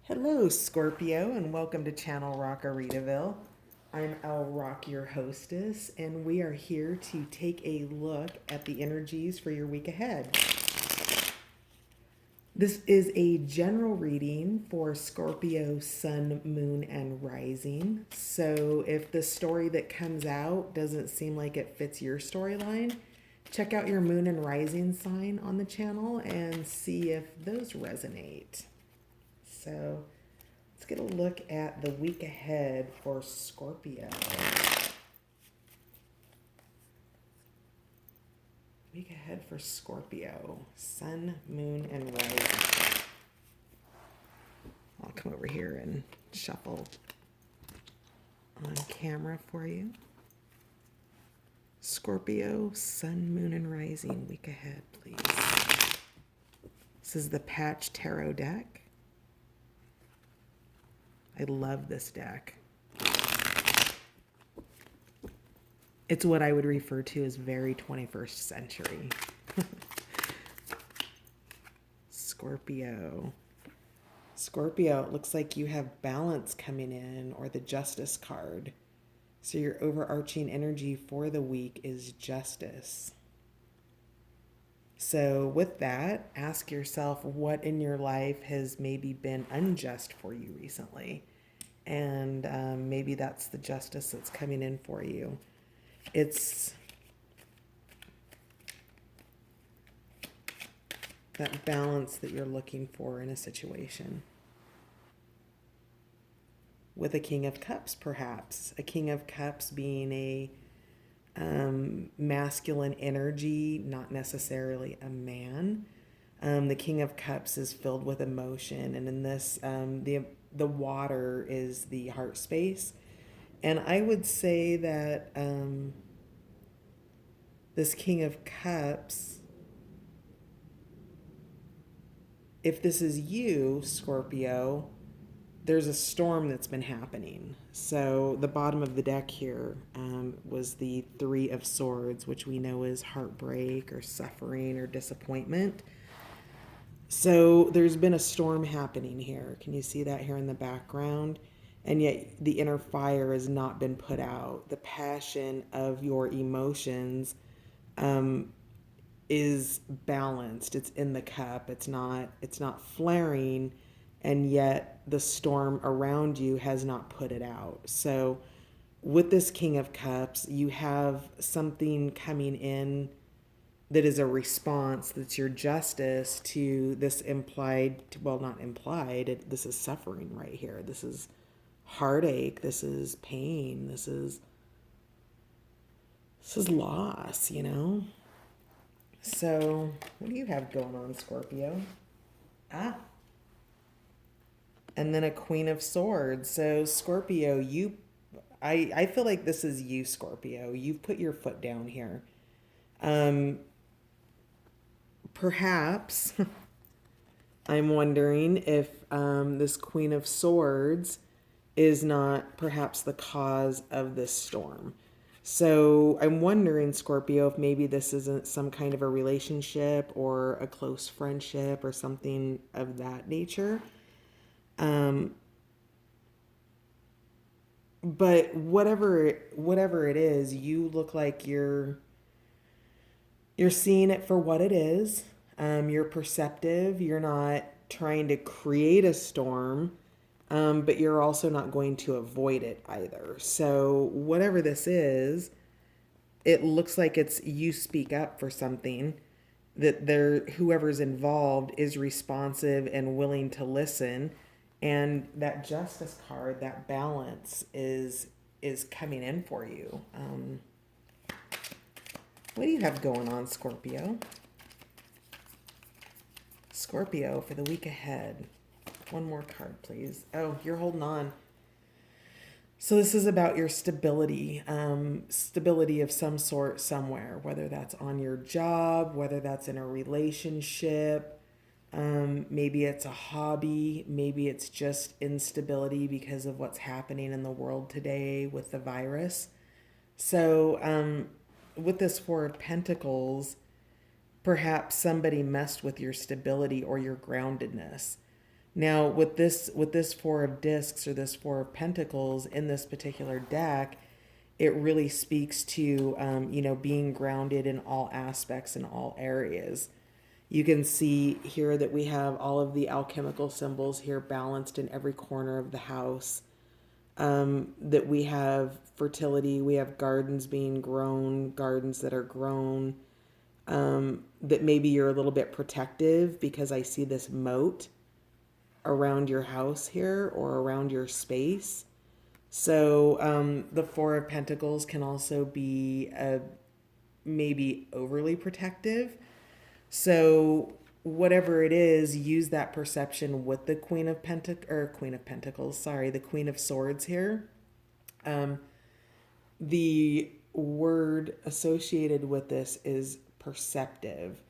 Hello, Scorpio, and welcome to Channel Rockaritaville. I'm El Rock, your hostess, and we are here to take a look at the energies for your week ahead. This is a general reading for Scorpio, Sun, Moon, and Rising. So if the story that comes out doesn't seem like it fits your storyline, check out your Moon and Rising sign on the channel and see if those resonate. So let's get a look at the week ahead for Scorpio. Week ahead for Scorpio. Sun, Moon, and Rising. I'll come over here and shuffle on camera for you. Scorpio, Sun, Moon, and Rising week ahead, please. This is the Patch Tarot deck. I love this deck. It's what I would refer to as very 21st century. Scorpio. Scorpio, it looks like you have balance coming in, or the Justice card. So your overarching energy for the week is justice. So with that, ask yourself what in your life has maybe been unjust for you recently. And maybe that's the justice that's coming in for you. It's that balance that you're looking for in a situation. With a King of Cups, perhaps. A King of Cups being a masculine energy, not necessarily a man. The King of Cups is filled with emotion, and in this, the water is the heart space. And I would say that this King of Cups, if this is you, Scorpio, there's a storm that's been happening. So the bottom of the deck here was the Three of Swords, which we know is heartbreak or suffering or disappointment. So there's been a storm happening here. Can you see that here in the background? And yet the inner fire has not been put out. The passion of your emotions is balanced. It's in the cup. It's not flaring, and yet the storm around you has not put it out. So with this King of Cups, you have something coming in that is a response, that's your justice to this implied, well, not implied, this is suffering right here. This is heartache, this is pain, this is loss, you know? So what do you have going on, Scorpio? And then a Queen of Swords. So Scorpio, I feel like this is you, Scorpio. You've put your foot down here. Perhaps I'm wondering if this Queen of Swords is not perhaps the cause of this storm. So I'm wondering, Scorpio, if maybe this isn't some kind of a relationship or a close friendship or something of that nature. But whatever it is, you look like you're seeing it for what it is. You're perceptive. You're not trying to create a storm, but you're also not going to avoid it either. So whatever this is, it looks like it's you speak up for something, that whoever's involved is responsive and willing to listen, and that justice card, that balance is coming in for you. What do you have going on, Scorpio? Scorpio for the week ahead. One more card, please. Oh, you're holding on. So this is about your stability, stability of some sort somewhere, whether that's on your job, whether that's in a relationship, maybe it's a hobby, maybe it's just instability because of what's happening in the world today with the virus. So with this Four of Pentacles, perhaps somebody messed with your stability or your groundedness. Now, with this Four of Discs or this Four of Pentacles in this particular deck, it really speaks to being grounded in all aspects in all areas. You can see here that we have all of the alchemical symbols here balanced in every corner of the house. That we have fertility, we have gardens being grown, gardens that are grown. That maybe you're a little bit protective because I see this moat around your house here or around your space. So the Four of Pentacles can also be maybe overly protective. So whatever it is, use that perception with the Queen of Pentacles, sorry, the Queen of Swords here. The word associated with this is perceptive.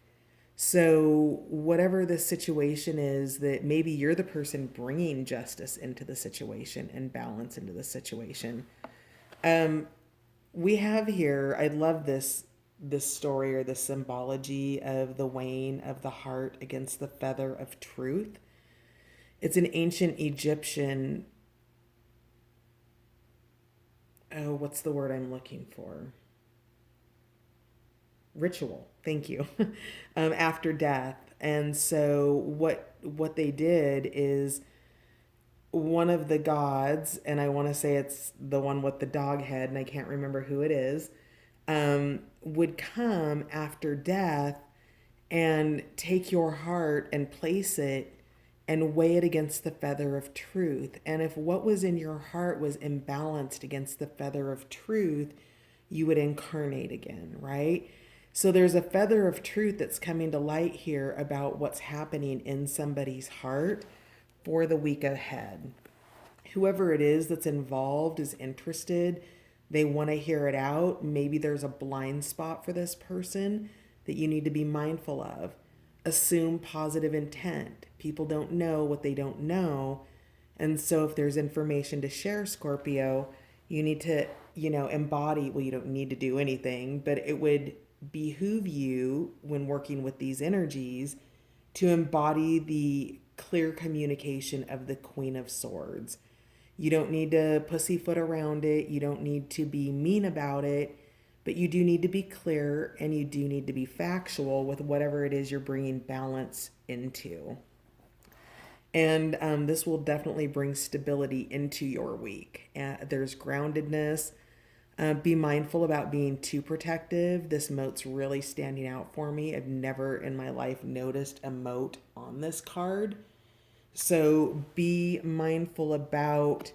So whatever the situation is, that maybe you're the person bringing justice into the situation and balance into the situation. We have here, I love this story or the symbology of the weighing of the heart against the feather of truth. It's an ancient Egyptian, what's the word I'm looking for? Ritual. Thank you. After death. And so what they did is one of the gods, and I want to say it's the one with the dog head, and I can't remember who it is, would come after death and take your heart and place it and weigh it against the feather of truth. And if what was in your heart was imbalanced against the feather of truth, you would incarnate again, right? So there's a feather of truth that's coming to light here about what's happening in somebody's heart for the week ahead. Whoever it is that's involved is interested. They want to hear it out. Maybe there's a blind spot for this person that you need to be mindful of. Assume positive intent. People don't know what they don't know. And so if there's information to share, Scorpio, you need to, embody, well, you don't need to do anything, but it would behoove you when working with these energies to embody the clear communication of the Queen of Swords. You don't need to pussyfoot around it. You don't need to be mean about it, but you do need to be clear and you do need to be factual with whatever it is you're bringing balance into. And this will definitely bring stability into your week. There's groundedness. Be mindful about being too protective. This moat's really standing out for me. I've never in my life noticed a moat on this card. So be mindful about,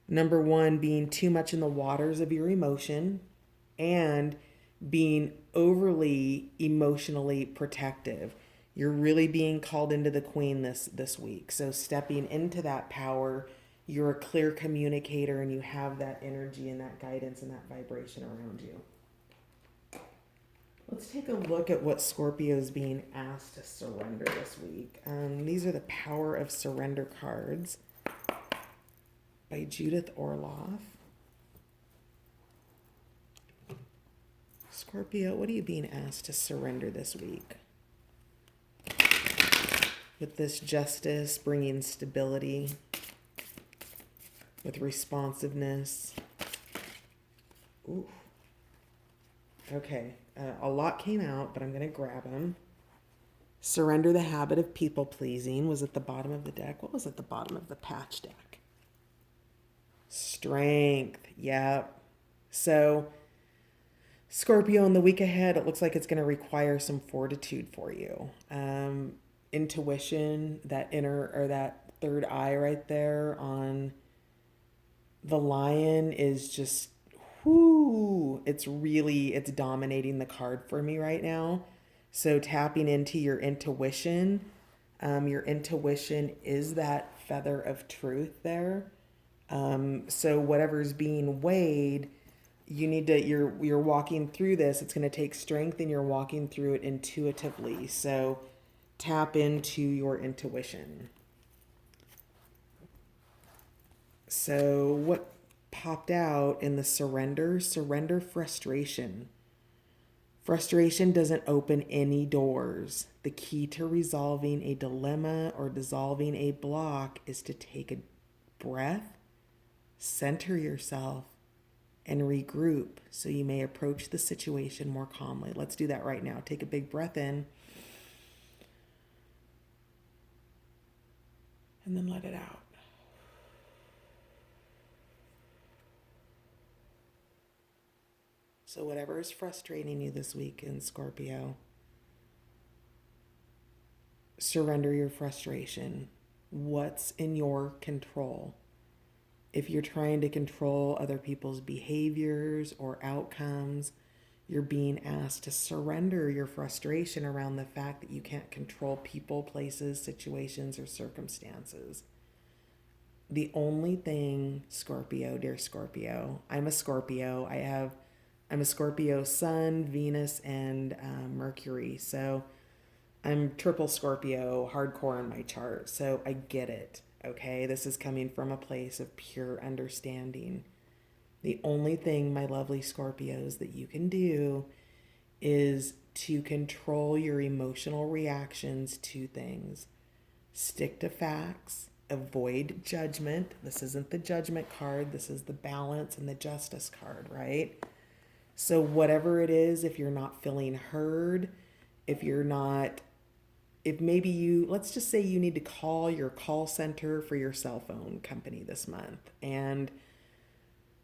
number one, being too much in the waters of your emotion and being overly emotionally protective. You're really being called into the Queen this week. So stepping into that power, you're a clear communicator and you have that energy and that guidance and that vibration around you. Let's take a look at what Scorpio is being asked to surrender this week. These are the Power of Surrender cards by Judith Orloff. Scorpio, what are you being asked to surrender this week? With this justice, bringing stability, with responsiveness. Ooh. Okay, a lot came out, but I'm going to grab them. Surrender the habit of people pleasing was at the bottom of the deck. What was at the bottom of the patch deck? Strength. Yep. So Scorpio, in the week ahead, it looks like it's going to require some fortitude for you. Intuition, that inner or that third eye right there on the lion is just, it's dominating the card for me right now. So tapping into your intuition is that feather of truth there. So whatever's being weighed, you're walking through this. It's going to take strength and you're walking through it intuitively. So tap into your intuition. So what popped out in the surrender frustration. Frustration doesn't open any doors. The key to resolving a dilemma or dissolving a block is to take a breath, center yourself, and regroup so you may approach the situation more calmly. Let's do that right now. Take a big breath in and then let it out. So whatever is frustrating you this week in Scorpio, surrender your frustration. What's in your control? If you're trying to control other people's behaviors or outcomes, you're being asked to surrender your frustration around the fact that you can't control people, places, situations, or circumstances. The only thing, Scorpio, dear Scorpio, I'm a Scorpio. I'm a Scorpio Sun, Venus, and Mercury. So I'm triple Scorpio, hardcore on my chart. So I get it. Okay, this is coming from a place of pure understanding. The only thing, my lovely Scorpios, that you can do is to control your emotional reactions to things. Stick to facts, avoid judgment. This isn't the judgment card, this is the balance and the justice card, right? So, whatever it is, if you're not feeling heard, if you're not if maybe let's just say you need to call your call center for your cell phone company this month. And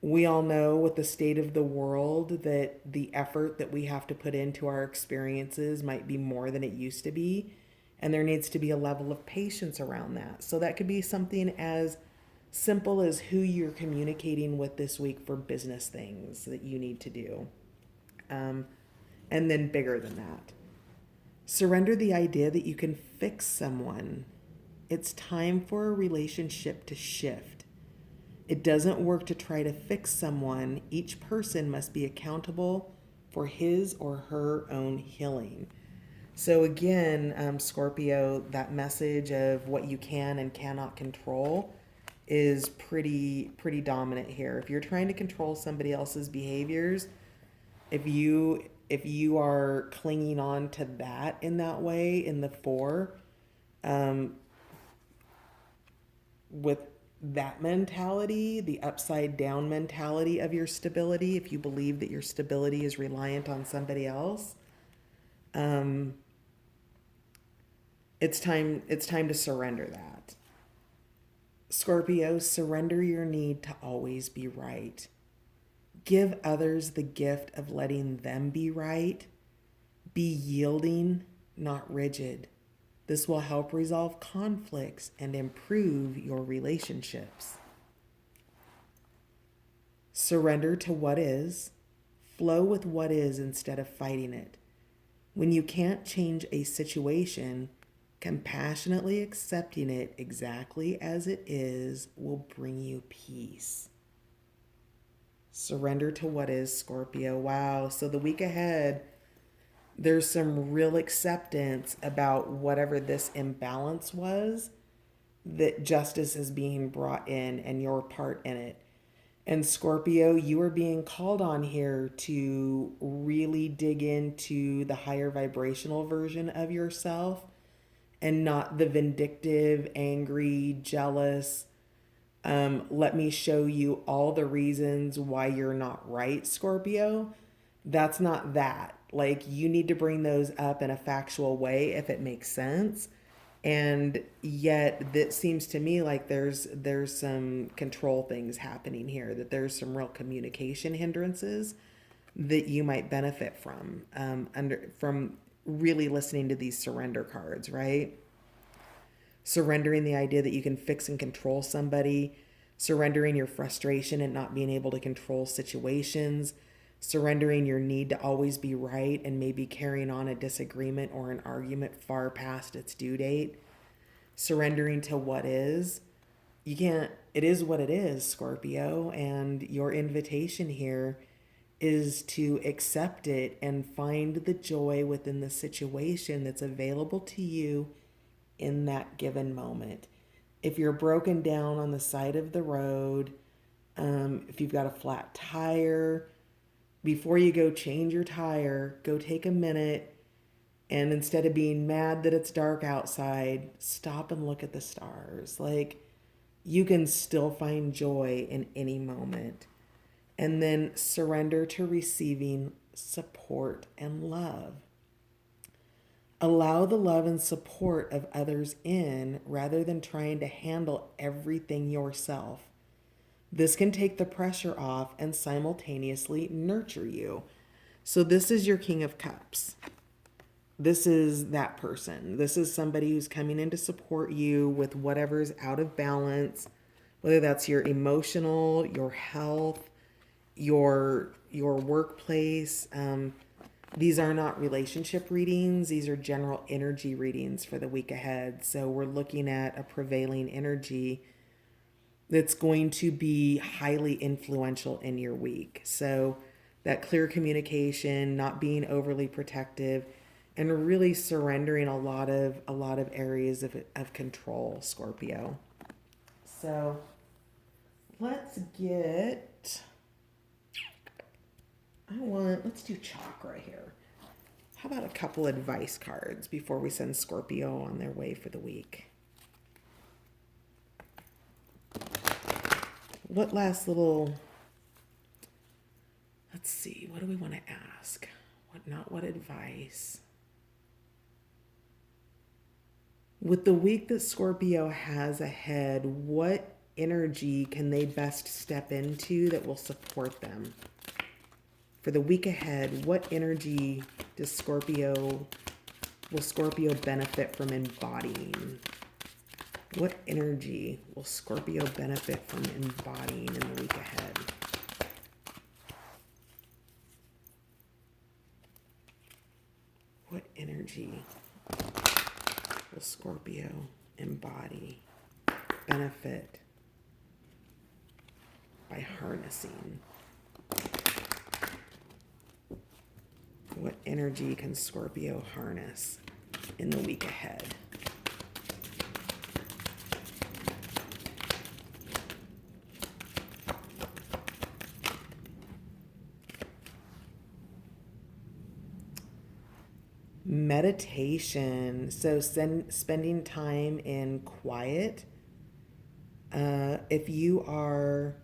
we all know with the state of the world that the effort that we have to put into our experiences might be more than it used to be. And there needs to be a level of patience around that. So that could be something as simple as who you're communicating with this week for business things that you need to do. And then bigger than that. Surrender the idea that you can fix someone. It's time for a relationship to shift. It doesn't work to try to fix someone. Each person must be accountable for his or her own healing. So again, Scorpio, that message of what you can and cannot control is pretty dominant here. If you're trying to control somebody else's behaviors, if you are clinging on to that in that way, in the 4, with that mentality, the upside down mentality of your stability, if you believe that your stability is reliant on somebody else, it's time to surrender that. Scorpio, surrender your need to always be right. Give others the gift of letting them be right. Be yielding, not rigid. This will help resolve conflicts and improve your relationships. Surrender to what is. Flow with what is instead of fighting it. When you can't change a situation, compassionately accepting it exactly as it is will bring you peace. Surrender to what is, Scorpio. Wow. So the week ahead, there's some real acceptance about whatever this imbalance was, that justice is being brought in and your part in it. And Scorpio, you are being called on here to really dig into the higher vibrational version of yourself and not the vindictive, angry, jealous, let me show you all the reasons why you're not right, Scorpio. That's not that. Like, you need to bring those up in a factual way if it makes sense. And yet that seems to me like there's some control things happening here, that there's some real communication hindrances that you might benefit from from really listening to these surrender cards, right? Surrendering the idea that you can fix and control somebody, surrendering your frustration and not being able to control situations, surrendering your need to always be right and maybe carrying on a disagreement or an argument far past its due date, surrendering to what is. You can't, it is what it is, Scorpio, and your invitation here is to accept it and find the joy within the situation that's available to you in that given moment. If you're broken down on the side of the road, if you've got a flat tire, Before you go change your tire, go take a minute, and instead of being mad that it's dark outside, stop and look at the stars. Like, you can still find joy in any moment. And then surrender to receiving support and love. Allow the love and support of others in rather than trying to handle everything yourself. This can take the pressure off and simultaneously nurture you. So, this is your King of Cups. This is that person. This is somebody who's coming in to support you with whatever's out of balance, whether that's your emotional, your health, your workplace. These are not relationship readings. These are general energy readings for the week ahead. So we're looking at a prevailing energy that's going to be highly influential in your week. So that clear communication, not being overly protective, and really surrendering a lot of areas of control, Scorpio. So let's let's do chakra here. How about a couple advice cards before we send Scorpio on their way for the week? What last little, let's see, what do we want to ask? What advice? With the week that Scorpio has ahead, what energy can they best step into that will support them? For the week ahead, what energy will Scorpio benefit from embodying? What energy will Scorpio benefit from embodying in the week ahead? What energy will Scorpio embody, benefit by harnessing? What energy can Scorpio harness in the week ahead? Meditation. So spending time in quiet. If you are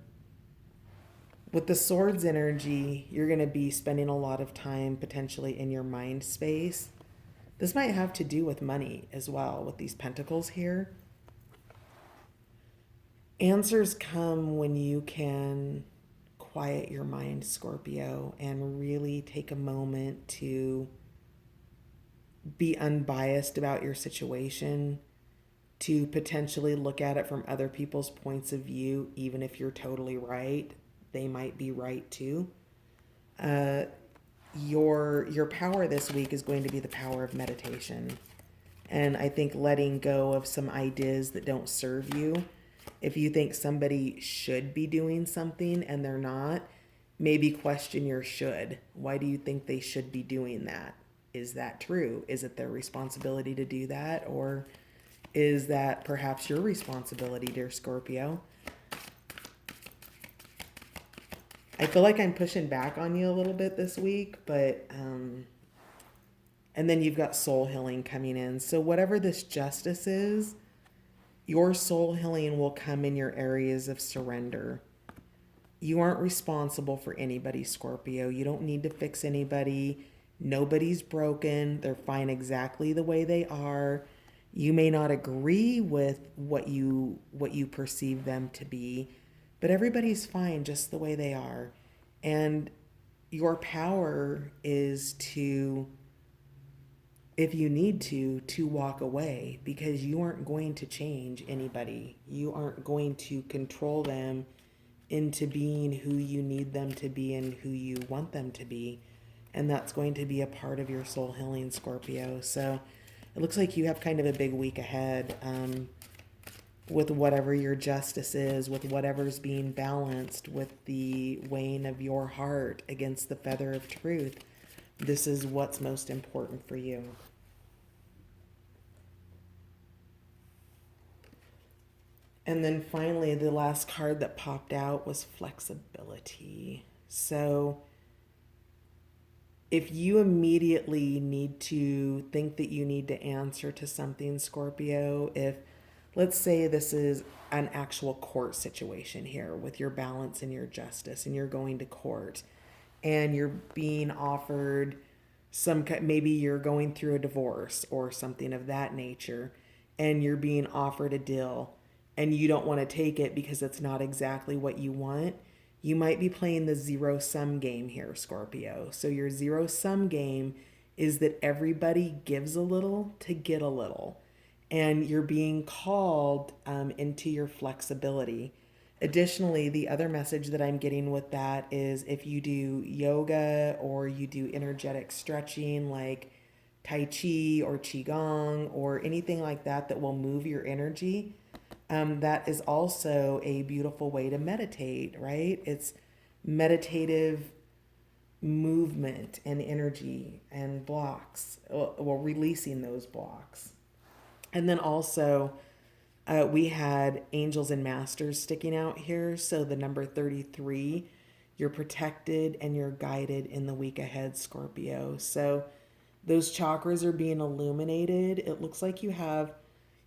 with the swords energy, you're going to be spending a lot of time potentially in your mind space. This might have to do with money as well, with these pentacles here. Answers come when you can quiet your mind, Scorpio, and really take a moment to be unbiased about your situation, to potentially look at it from other people's points of view. Even if you're totally right, they might be right too. Your power this week is going to be the power of meditation. And I think letting go of some ideas that don't serve you. If you think somebody should be doing something and they're not, maybe question your should. Why do you think they should be doing that? Is that true? Is it their responsibility to do that? Or is that perhaps your responsibility, dear Scorpio? I feel like I'm pushing back on you a little bit this week, but, and then you've got soul healing coming in. So whatever this justice is, your soul healing will come in your areas of surrender. You aren't responsible for anybody, Scorpio. You don't need to fix anybody. Nobody's broken. They're fine exactly the way they are. You may not agree with what you perceive them to be, but everybody's fine just the way they are. And your power is to, if you need to walk away, because you aren't going to change anybody. You aren't going to control them into being who you need them to be and who you want them to be. And that's going to be a part of your soul healing, Scorpio. So it looks like you have kind of a big week ahead, with whatever your justice is, with whatever's being balanced, with the weighing of your heart against the feather of truth. This is what's most important for you. And then finally, the last card that popped out was flexibility. So if you immediately need to think that you need to answer to something, Scorpio, if let's say this is an actual court situation here with your balance and your justice, and you're going to court and you're being offered maybe you're going through a divorce or something of that nature, and you're being offered a deal and you don't want to take it because it's not exactly what you want. You might be playing the zero sum game here, Scorpio. So your zero sum game is that everybody gives a little to get a little, and you're being called into your flexibility. Additionally, the other message that I'm getting with that is if you do yoga or you do energetic stretching like Tai Chi or Qigong or anything like that that will move your energy, that is also a beautiful way to meditate, right? It's meditative movement and energy and blocks, well, releasing those blocks. And then also, we had angels and masters sticking out here. So the number 33, you're protected and you're guided in the week ahead, Scorpio. So those chakras are being illuminated. It looks like you have,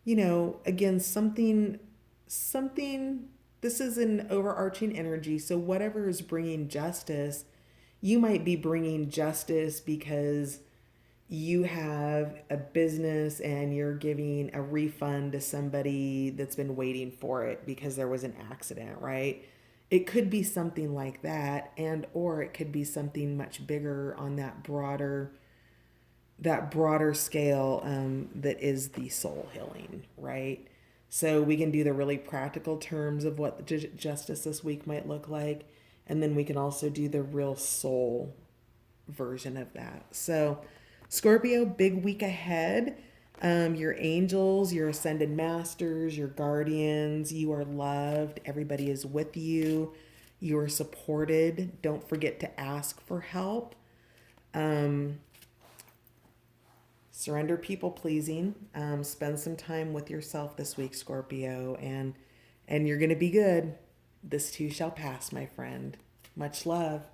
again, something, this is an overarching energy. So whatever is bringing justice, you might be bringing justice because you have a business and you're giving a refund to somebody that's been waiting for it because there was an accident, right? It could be something like that, and or it could be something much bigger on that broader scale, that is the soul healing, right? So we can do the really practical terms of what the justice this week might look like, and then we can also do the real soul version of that. So Scorpio, big week ahead. Your angels, your ascended masters, your guardians, you are loved. Everybody is with you. You are supported. Don't forget to ask for help. Surrender people pleasing. Spend some time with yourself this week, Scorpio, and you're going to be good. This too shall pass, my friend. Much love.